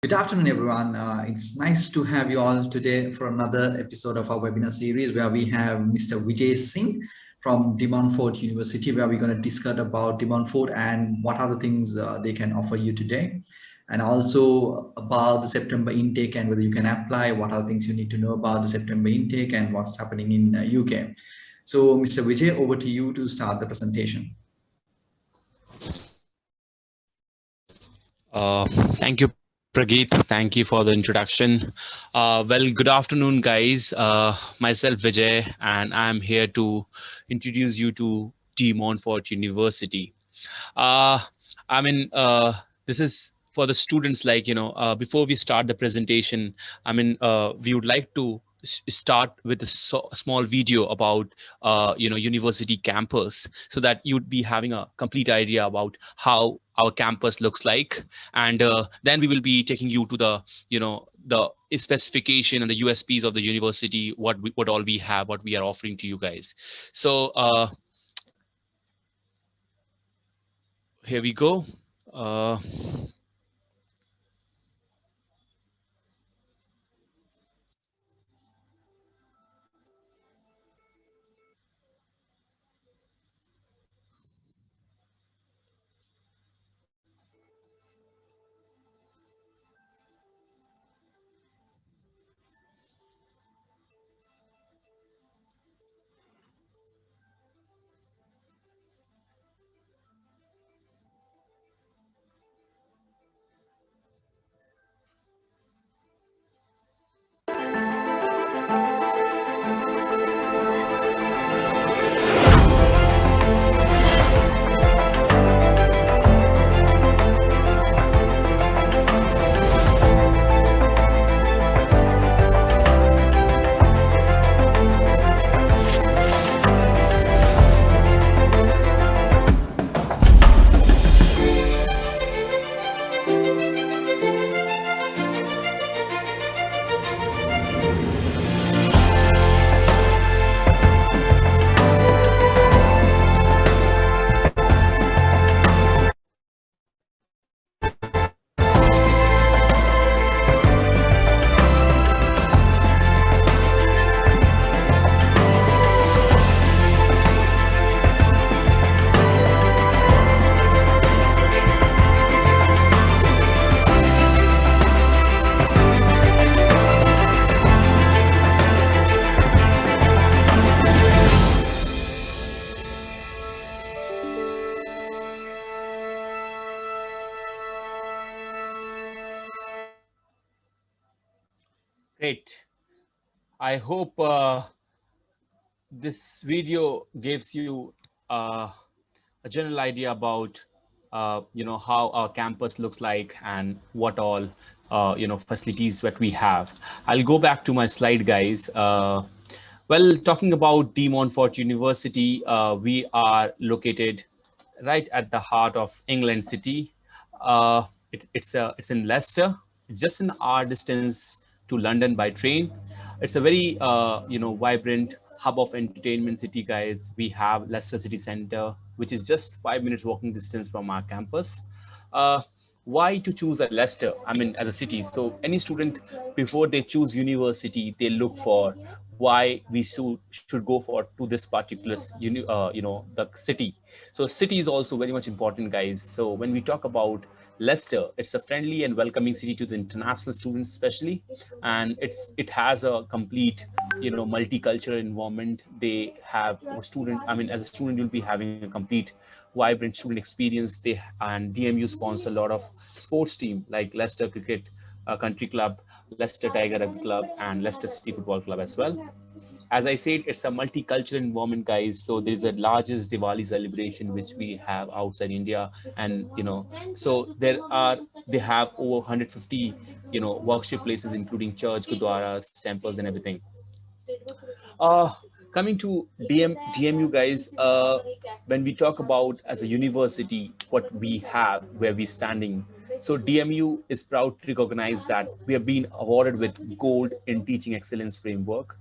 Good afternoon, everyone. It's nice to have you all today for another episode of our webinar series where we have Mr. Vijay Singh from Monfort University, where we're going to discuss about Monfort and what are the things they can offer you today, and also about the September intake and whether you can apply, what are the things you need to know about the September intake and what's happening in UK. So, Mr. Vijay, over to you to start the presentation. Thank you, Prageet. Thank you for the introduction. Well, good afternoon, guys. Myself, Vijay, and I'm here to introduce you to Montfort University. Uh, I mean, this is for the students. Before we start the presentation, we would like to start with a small video about university campus, so that you'd be having a complete idea about how our campus looks like, and then we will be taking you to the specification and the USPs of the university, what all we have, what we are offering to you guys. So here we go. uh, Great. I hope this video gives you a general idea about how our campus looks like and what all facilities that we have. I'll go back to my slide, guys. Well, talking about De Montfort University, we are located right at the heart of England City. It's in Leicester, just an hour distance to London by train. It's a very vibrant hub of entertainment city, guys. We have Leicester City Centre, which is just 5 minutes walking distance from our campus. Uh, why to choose a Leicester? I mean, as a city. So any student, before they choose university, they look for why we should go for to this particular the city. So city is also very much important, guys. So when we talk about Leicester, it's a friendly and welcoming city to the international students, especially, and it has a complete, multicultural environment. They have a student. I mean, as a student, you'll be having a complete, vibrant student experience. And DMU sponsor a lot of sports team like Leicester Cricket Country Club, Leicester Tiger Rugby Club, and Leicester City Football Club as well. As I said, it's a multicultural environment, guys. So there's the largest Diwali celebration which we have outside India, and so they have over 150 worship places, including church, gurdwaras, temples, and everything. Uh, Coming to DMU, guys, when we talk about as a university, what we have, where we're standing. So DMU is proud to recognize that we have been awarded with gold in teaching excellence framework.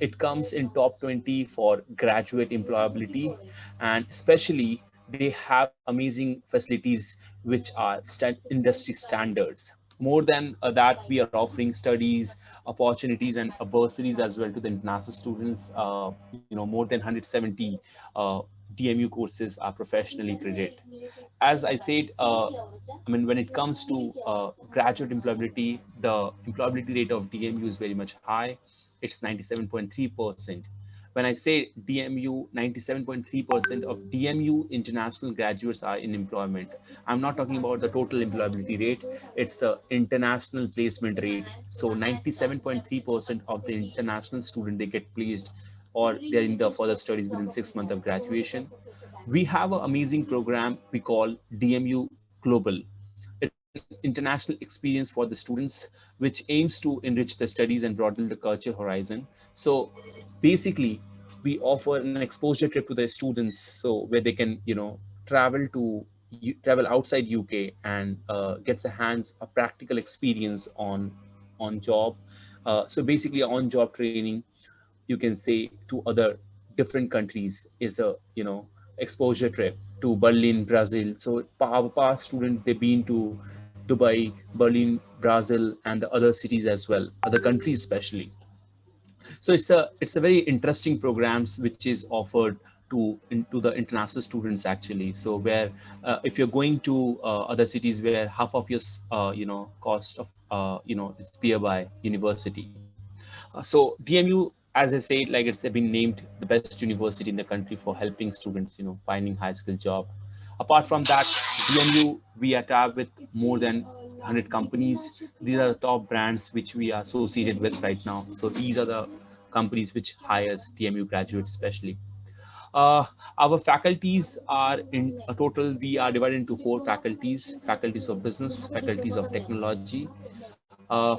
It comes in top 20 for graduate employability, and especially they have amazing facilities which are industry standards. More than that, we are offering studies, opportunities, and bursaries as well to the international students. More than 170 DMU courses are professionally credited. As I said, when it comes to graduate employability, the employability rate of DMU is very much high. It's 97.3%. When I say DMU, 97.3% of DMU international graduates are in employment. I'm not talking about the total employability rate, it's the international placement rate. So 97.3% of the international student, they get placed or they're in the further studies within 6 months of graduation. We have an amazing program we call DMU Global. It's an international experience for the students, which aims to enrich the studies and broaden the culture horizon. So basically, we offer an exposure trip to the students, so where they can, travel outside UK and gets a hands a practical experience on job. So basically, on job training, you can say, to other different countries is a exposure trip to Berlin, Brazil. So our past student, they've been to Dubai, Berlin, Brazil, and the other cities as well, other countries especially. So it's a very interesting programs which is offered to the international students actually. So where if you're going to other cities where half of your cost of is paid by university. So DMU, as I said, like it's been named the best university in the country for helping students, finding high skill job. Apart from that, DMU, we are tapped with more than 100 companies. These are the top brands which we are associated with right now. So these are the companies which hires DMU graduates especially. Uh, our faculties are in a total, we are divided into four faculties: faculties of business, faculties of technology,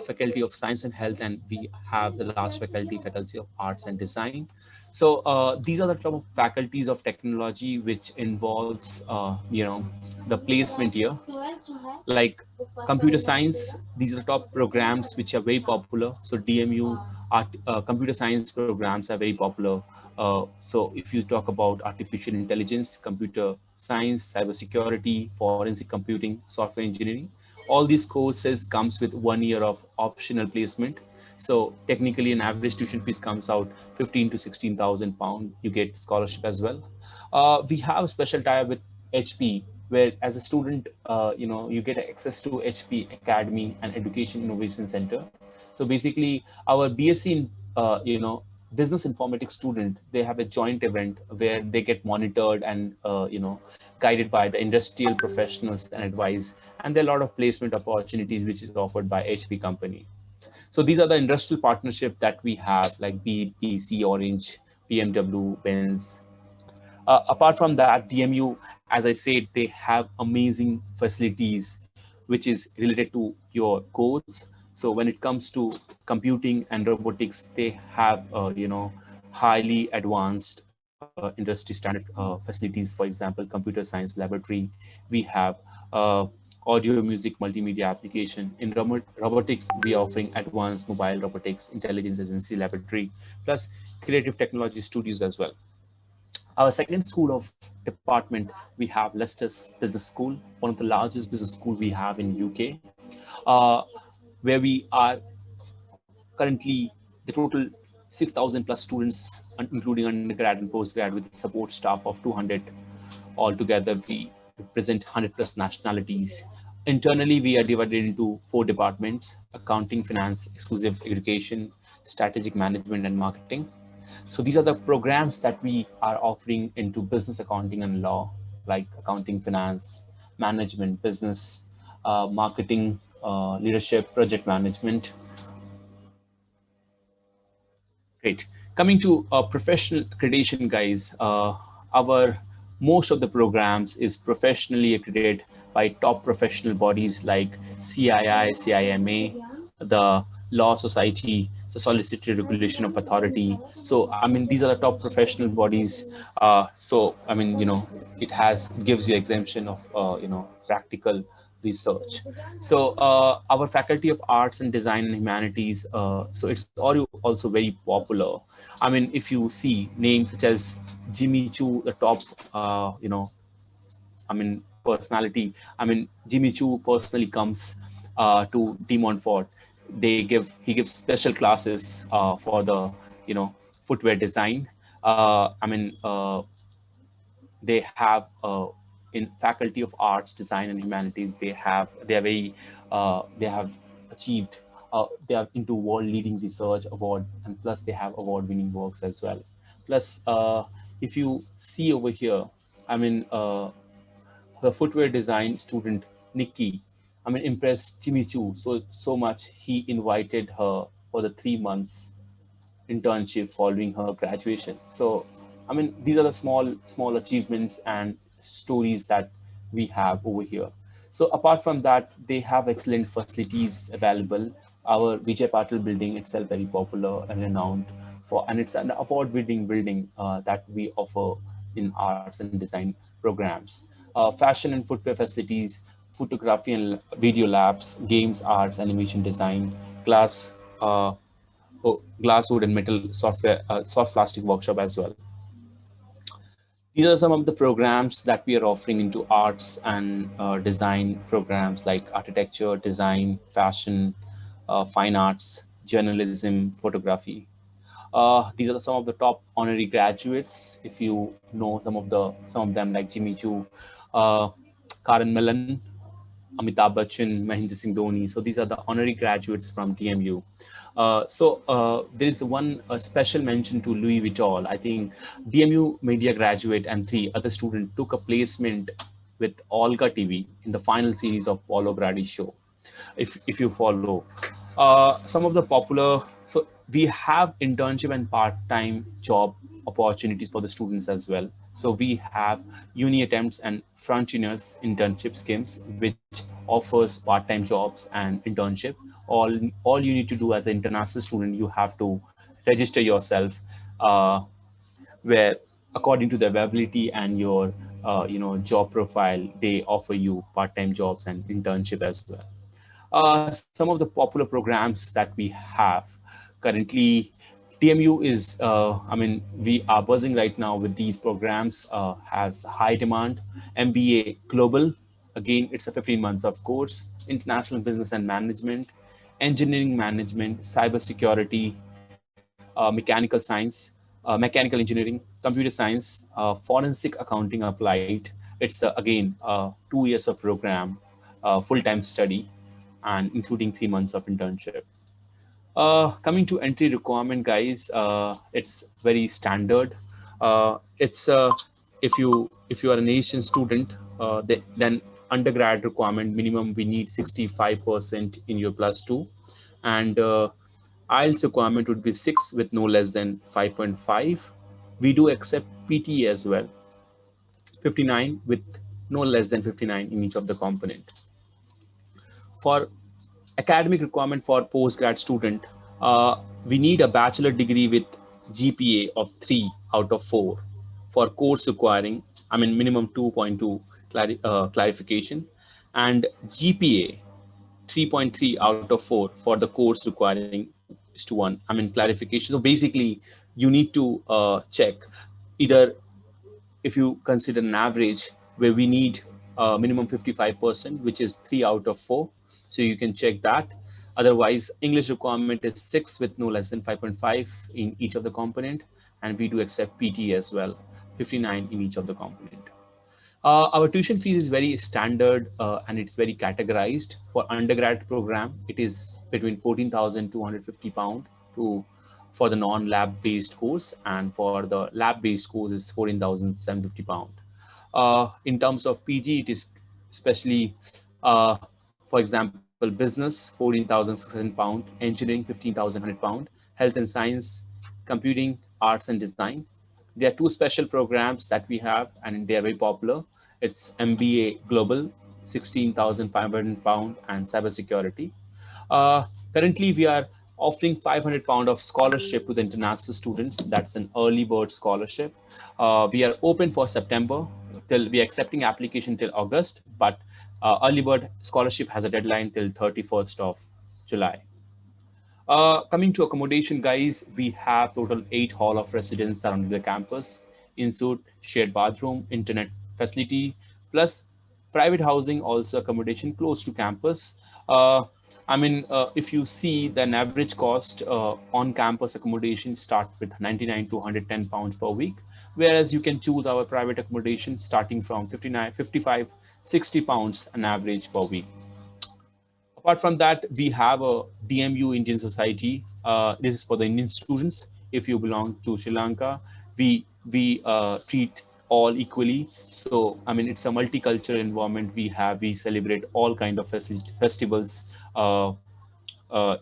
faculty of science and health, and we have the last faculty, faculty of arts and design. So these are the top of faculties of technology, which involves the placement here, like computer science. These are the top programs which are very popular. So DMU computer science programs are very popular. So if you talk about artificial intelligence, computer science, cybersecurity, forensic computing, software engineering, all these courses comes with 1 year of optional placement. So technically, an average tuition fees comes out 15 to 16,000 pound. You get scholarship as well. We have a special tie with HP, where as a student, you get access to HP Academy and Education Innovation Center. So basically, our BSc in business informatics student, they have a joint event where they get monitored and guided by the industrial professionals and advice, and there are a lot of placement opportunities which is offered by HP company. So these are the industrial partnership that we have, like BBC, Orange, BMW, Benz. Apart from that, DMU, as I said, they have amazing facilities which is related to your course. So when it comes to computing and robotics, they have highly advanced industry standard facilities. For example, computer science laboratory. We have audio, music, multimedia application. In robotics, we are offering advanced mobile robotics, intelligence agency laboratory, plus creative technology studios as well. Our second school of department, we have Leicester's Business School, one of the largest business school we have in UK, uh, where we are currently the total 6,000 plus students, including undergrad and postgrad, with support staff of 200. Altogether, we represent 100 plus nationalities. Internally, we are divided into four departments: accounting, finance, exclusive education, strategic management, and marketing. So these are the programs that we are offering into business accounting and law, like accounting, finance, management, business, marketing, leadership, project management. Great. Coming to professional accreditation, guys, our most of the programs is professionally accredited by top professional bodies like CII, CIMA, the Law Society, the Solicitor Regulation of Authority. So, I mean, these are the top professional bodies. So, I mean, it gives you exemption of, practical research. So our faculty of arts and design and humanities, so it's also very popular. I mean, if you see names such as Jimmy Choo, the top personality. I mean, Jimmy Choo personally comes to D Montfort. He gives special classes for the footwear design. They have in faculty of arts, design, and humanities. They have achieved. They are into world leading research award, and plus they have award winning works as well. Plus, if you see over here, I mean. The footwear design student Nikki, impressed Jimmy Choo so much he invited her for the 3 months internship following her graduation. So, these are the small achievements and stories that we have over here. So, apart from that, they have excellent facilities available. Our Vijay Patil building itself very popular and renowned and it's an award-winning building that we offer in arts and design programs. Fashion and footwear facilities, photography and video labs, games, arts, animation design, glass. Glass, wood, and metal soft plastic workshop as well. These are some of the programs that we are offering into arts and design programs like architecture, design, fashion, fine arts, journalism, photography. These are some of the top honorary graduates. If you know some of them like Jimmy Choo, uh, Karan Millan, Amitabh Bachchan, Mahendra Singh Dhoni. So these are the honorary graduates from DMU. There is one special mention to Louis Vuitton. I think DMU media graduate and 3 other students took a placement with Olga TV in the final series of Paulo Gradi's show. If you follow, some of the popular. So we have internship and part-time job opportunities for the students as well. So we have uni attempts and frontliners internship schemes, which offers part-time jobs and internship. All you need to do as an international student, you have to register yourself, where according to the availability and your job profile, they offer you part-time jobs and internship as well. Some of the popular programs that we have currently, TMU is, we are buzzing right now with these programs, has high demand. MBA Global, again, it's a 15 months of course, International Business and Management, Engineering Management, Cybersecurity, Mechanical Science, Mechanical Engineering, Computer Science, Forensic Accounting applied. It's, again, 2 years of program, full-time study, and including 3 months of internship. Coming to entry requirement, guys, it's very standard. It's if you are an Asian student, then undergrad requirement minimum we need 65% in your +2, and IELTS requirement would be 6 with no less than 5.5. We do accept PTE as well, 59 with no less than 59 in each of the component. For academic requirement for postgrad student, we need a bachelor degree with GPA of 3 out of 4. For course requiring, minimum 2.2 clarification, and GPA 3.3 out of 4 for the course requiring is to 1. Clarification. So basically, you need to check either, if you consider an average where we need minimum 55%, which is 3 out of 4. So you can check that. Otherwise, English requirement is 6 with no less than 5.5 in each of the component. And we do accept PT as well, 59 in each of the component. Our tuition fees is very standard and it's very categorized. For undergrad program, it is between £14,250 to for the non-lab based course, and for the lab based course is £14,750. In terms of PG, it is especially, for example, business £14,600, engineering £15,100, health and science, computing, arts and design. There are 2 special programs that we have, and they are very popular. It's MBA Global, £16,500, and cybersecurity. Currently, we are offering £500 of scholarship to the international students. That's an early bird scholarship. We are open for September till we are accepting application till August, but early bird scholarship has a deadline till 31st of July. Coming to accommodation, guys, we have total 8 hall of residence surrounding the campus, in-suite, shared bathroom, internet facility, plus private housing, also accommodation close to campus. Uh, if you see the average cost on campus accommodation start with 99 to 110 pounds per week, whereas you can choose our private accommodation starting from 59, 55, 60 pounds an average per week. Apart from that, we have a DMU Indian Society. This is for the Indian students. If you belong to Sri Lanka, we treat all equally. So it's a multicultural environment. We celebrate all kind of festivals,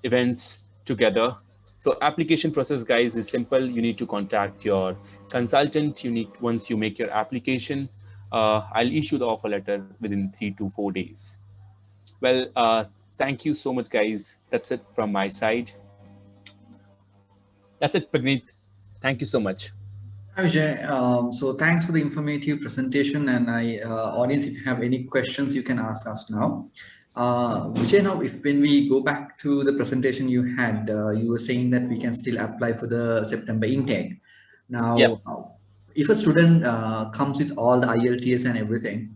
events together. So application process, guys, is simple. You need to contact your consultant. You need once you make your application, I'll issue the offer letter within 3 to 4 days. Well, thank you so much, guys. That's it from my side. That's it, Pragnit. Thank you so much. Hi, Vijay. So thanks for the informative presentation. And audience, if you have any questions, you can ask us now. Vijay, now if when we go back to the presentation you had, you were saying that we can still apply for the September intake. Now, Yep. if a student comes with all the IELTS and everything,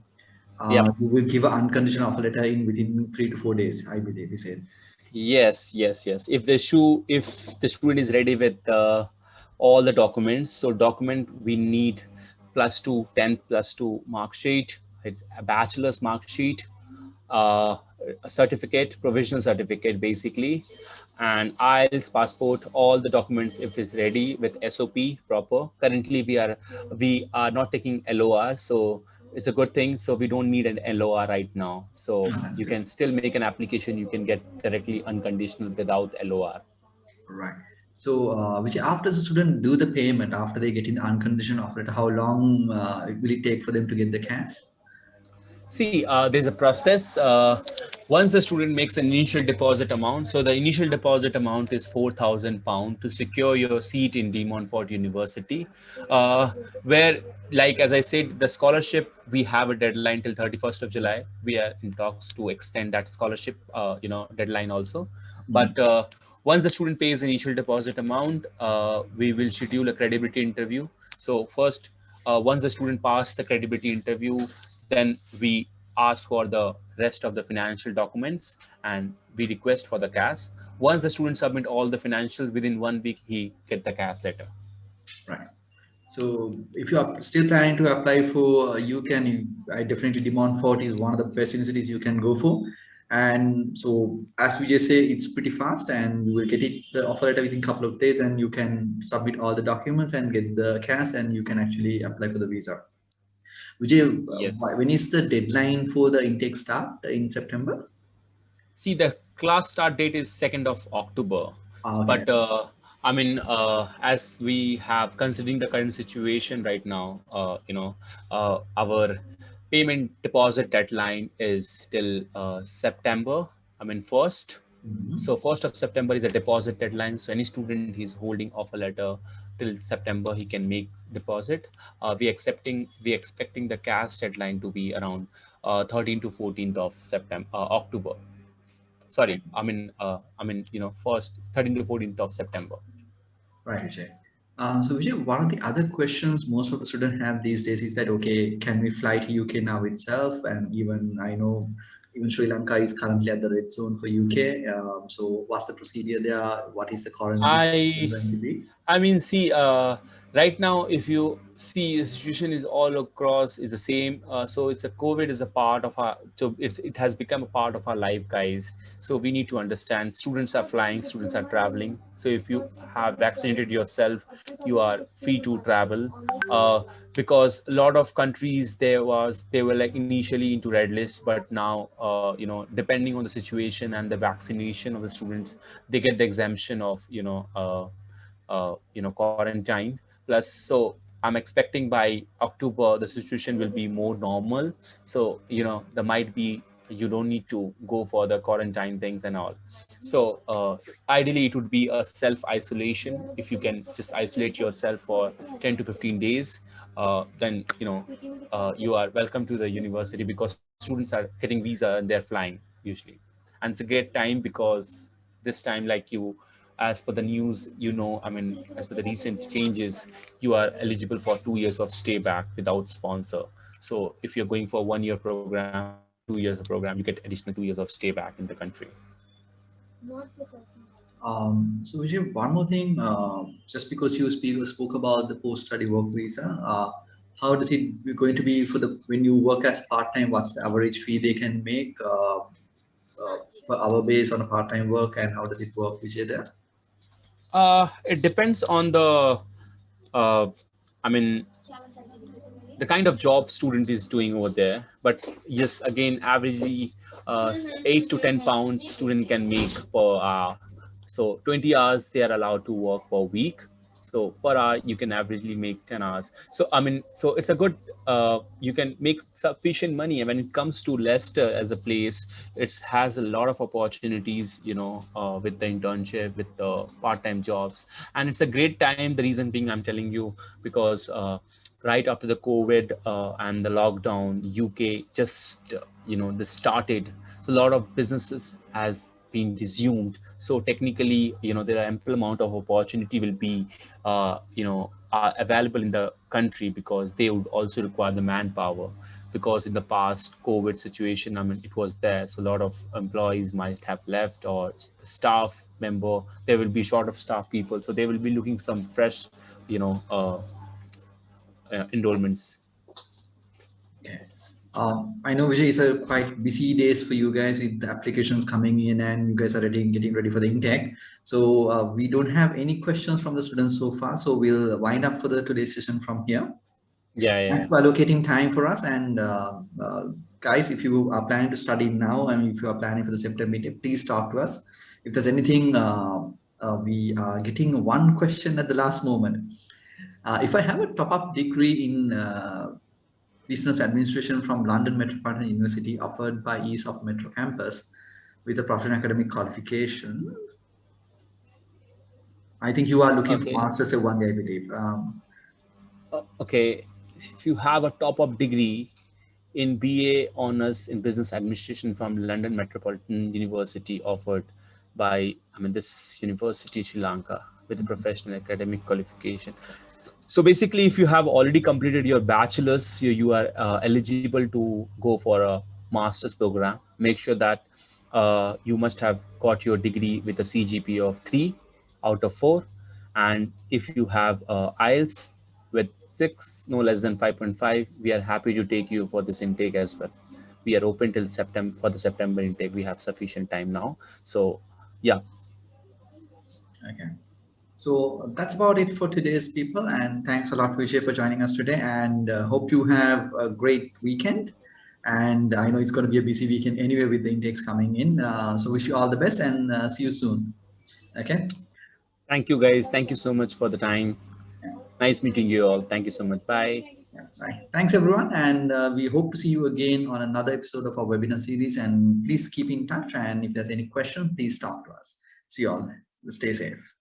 Yep. you will give an unconditional offer letter in within 3 to 4 days, I believe you said. Yes, yes, yes. If the student is ready with all the documents, so document we need plus two, 10th plus two mark sheet, it's a bachelor's mark sheet, a certificate, provisional certificate basically, and IELTS, passport, all the documents if it's ready with SOP proper. Currently we are not taking LOR, so it's a good thing. So we don't need an LOR right now. So Oh, that's you good. can still make an application. You can get directly unconditional without LOR. Right. So, which after the student do the payment, after they get in the unconditional offer, how long will it take for them to get the cash? See, there's a process. Once the student makes an initial deposit amount, so the initial deposit amount is £4,000 to secure your seat in De Montfort University, where, like as I said, the scholarship we have a deadline till 31st of July. We are in talks to extend that scholarship, deadline also. Mm. But once the student pays initial deposit amount, we will schedule a credibility interview. So first, once the student passes the credibility interview, then we ask for the rest of the financial documents and we request for the cash. Once the student submit all the financials within 1 week, he get the cash letter. Right. So, if you are still planning to apply for I definitely demand Fort is one of the best universities you can go for. And so, as we just say, it's pretty fast, and you will get it the offer letter within a couple of days, and you can submit all the documents and get the cash, and you can actually apply for the visa. Vijay, Yes. when is the deadline for the intake start in September? See, the class start date is 2nd of October. Okay. But as we have considering the current situation right now, our payment deposit deadline is still September. 1st. Mhm. So 1st of September is a deposit deadline. So any student he's holding offer letter till September, he can make deposit. We expecting the cash deadline to be around 13th to 14th of September, October. Sorry, first 13th to 14th of September. Right, Vijay. So Vijay, one of the other questions most of the students have these days is that, okay, can we fly to UK now itself? And even I know even Sri Lanka is currently at the red zone for UK. So what's the procedure there? What is the current I going to be? See, right now, if you see, the situation is all across is the same. So it's a COVID is a part of our. So it has become a part of our life, guys. So we need to understand. Students are flying, students are traveling. So if you have vaccinated yourself, you are free to travel. Because a lot of countries they were like initially into red list, but now depending on the situation and the vaccination of the students, they get the exemption of quarantine plus. So I'm expecting by October the situation will be more normal. So there might be you don't need to go for the quarantine things and all. So ideally it would be a self isolation. If you can just isolate yourself for 10 to 15 days, then you are welcome to the university, because students are getting visa and they're flying usually. And it's a great time because this time, like you as per the news, I mean, as per the recent changes, you are eligible for 2 years of stay back without sponsor. So if you're going for 1 year program or 2 years of program, you get additional 2 years of stay back in the country. So Vijay, one more thing, just because you spoke about the post-study work visa, how does it going to be for the when you work as part-time? What's the average fee they can make per hour based on a part-time work, and how does it work, Vijay? There. It depends on the, uh, I mean, the kind of job student is doing over there. But yes, again, averagely, 8 to 10 pounds student can make per hour. So 20 hours they are allowed to work per week. So per hour you can averagely make 10 hours. So I mean, so it's a good, you can make sufficient money. And when it comes to Leicester as a place, it has a lot of opportunities, with the internship, with the part-time jobs. And it's a great time. The reason being, I'm telling you, because right after the COVID and the lockdown, UK just this started. So a lot of businesses has been resumed. So technically, there are ample amount of opportunity will be available in the country, because they would also require the manpower. Because in the past COVID situation, I mean, it was there, so a lot of employees might have left, or the staff member, there will be short of staff people, so they will be looking some fresh you know uh, enrollments. Okay. I know Vijay is a quite busy days for you guys with the applications coming in, and you guys are getting ready for the intake. So we don't have any questions from the students so far. So we'll wind up for the today's session from here. Yeah, yeah, Thanks yeah. for allocating time for us. And guys, if you are planning to study now, and if you are planning for the September intake, please talk to us. If there's anything, we are getting one question at the last moment. If I have a top-up degree in business administration from London Metropolitan University offered by East of Metro campus with a professional academic qualification, I think you are looking for Okay. master's one day, I believe. Okay. If you have a top-up degree in BA honors in business administration from London Metropolitan University offered by, I mean, this university, Sri Lanka, with a professional academic qualification. So basically, if you have already completed your bachelor's, you are eligible to go for a master's program. Make sure that you must have got your degree with a CGPA of 3 out of 4. And if you have IELTS with 6, no less than 5.5, we are happy to take you for this intake as well. We are open till September for the September intake. We have sufficient time now. So, yeah. Okay. So that's about it for today's people. And thanks a lot, Vijay, for joining us today. And hope you have a great weekend. And I know it's going to be a busy weekend anyway with the intakes coming in. So wish you all the best, and see you soon. Okay. Thank you, guys. Thank you so much for the time. Yeah. Nice meeting you all. Thank you so much. Bye. Yeah. Bye. Thanks, everyone. And we hope to see you again on another episode of our webinar series. And please keep in touch. And if there's any question, please talk to us. See you all. Stay safe.